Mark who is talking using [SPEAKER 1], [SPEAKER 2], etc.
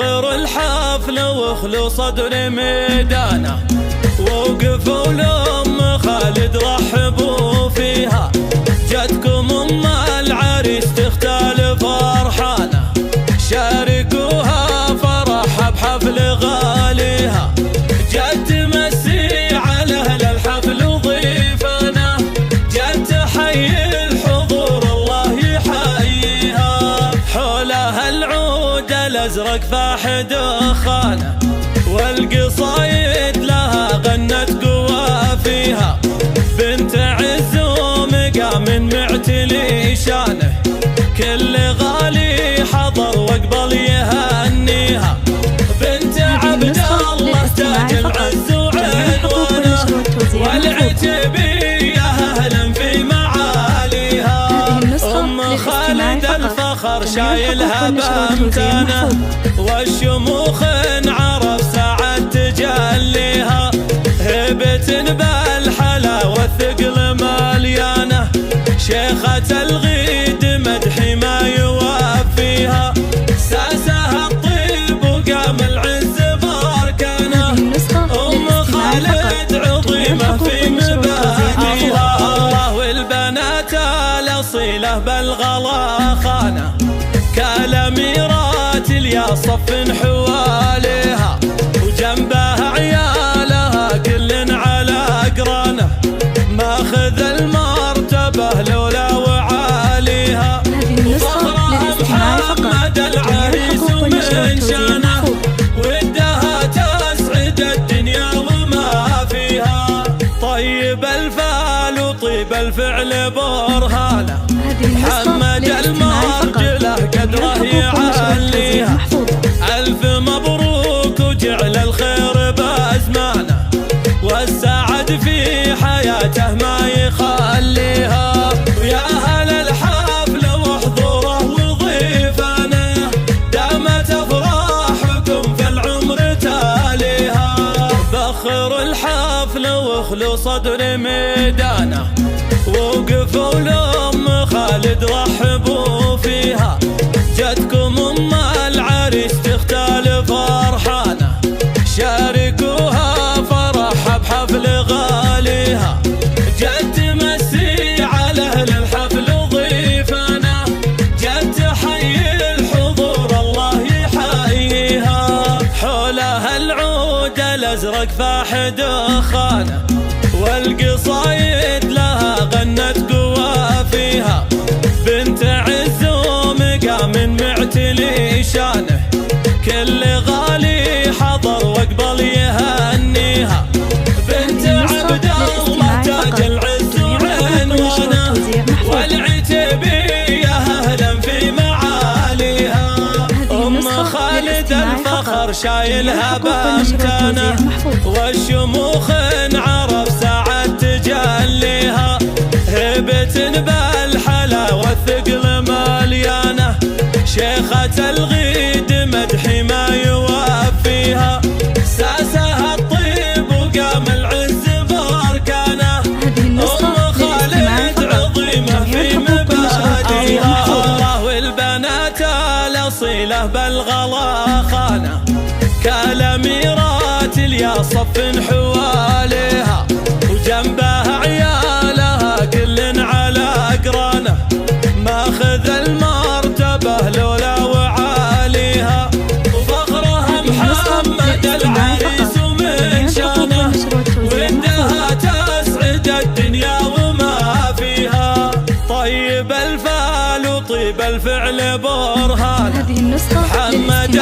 [SPEAKER 1] فخر الحفل واخلو صدر ميدانه، ووقفوا لأم خالد رحبوا فيها. جدكم أم العريس تختال فرحانه، شاركوها فرحها بحفل غاليها. جت تمسي على أهل الحفل وضيفانه، جت تحيي الحضور الله يحييها. حولها العود الأزرق فاح دخانه، والقصايد لها غنت قوافيها. بنت عز ومقام معتلي شانه، كل غالي حضر واقبل يهنيها. بنت عبد الله تاج العز وعنوانه، والعتبية أهلا في معاليها. أم خالد الفخر شايلها بامتانه، والشموخ عرف ساعة تجليها. هبة بالحلا والثقل مليانه، شيخة الغيد مدحي ما يوفيها. ساسها الطيب وقام العز باركانه، أم خالد عظيمة في مبادئها. الله والبنات الأصيلة بالغلا خانه، كالأميرات اليا صف حواليها. وجنبها عيالها كل على أقرانه، ماخذ المرتبة لولا وعاليها. فخرها محمد العريس ومن شانه، ودها تسعد الدنيا وما فيها. طيب الفال وطيب الفعل برهانه، محمد المرجله قدره يعليها. ألف مبروك وجعل الخير بأزمانه، والسعد في حياته ما يخليها. ويا أهل الحفل وحضوره وضيفانه، دامت أفراحكم في العمر تاليها. فخر الحفل واخلو صدر ميدانه، ووقفوا لأم خالد رحبوا فيها. جدكم أم العريس تختال فرحانه، شاركوها فرحها بحفل غاليها. جت تمسي على أهل الحفل وضيفانه، جت تحيي الحضور الله يحييها. حولها العود الأزرق فاح دخانه، والقصايد لها غنت قوافيها. بنت عز ومقام معتلي شانه، كل غالي حضر واقبل يهنيها. بنت عبد الله تاج العز وعنوانه، والعتبية أهلا في معاليها. أم خالد الفخر شايلها بامتانه، والشموخ عرف ساعة تجليها. هبة بالحلا والثقل مليانه، شيخة الغيد مدحي ما يوفيها. ساسها الطيب وقام العز باركانه، أم خالد عظيمة في مبادئها. الله والبنات الأصيلة بالغلا خانه، كالأميرات اليا صف حواليها. وجنبها عيالها كل على أقرانه، ماخذ المرتبة لولا وعاليها. وفخرها محمد العريس ومن شانه، ودها تسعد الدنيا وما فيها. طيب الفال وطيب الفعل برهانه، محمد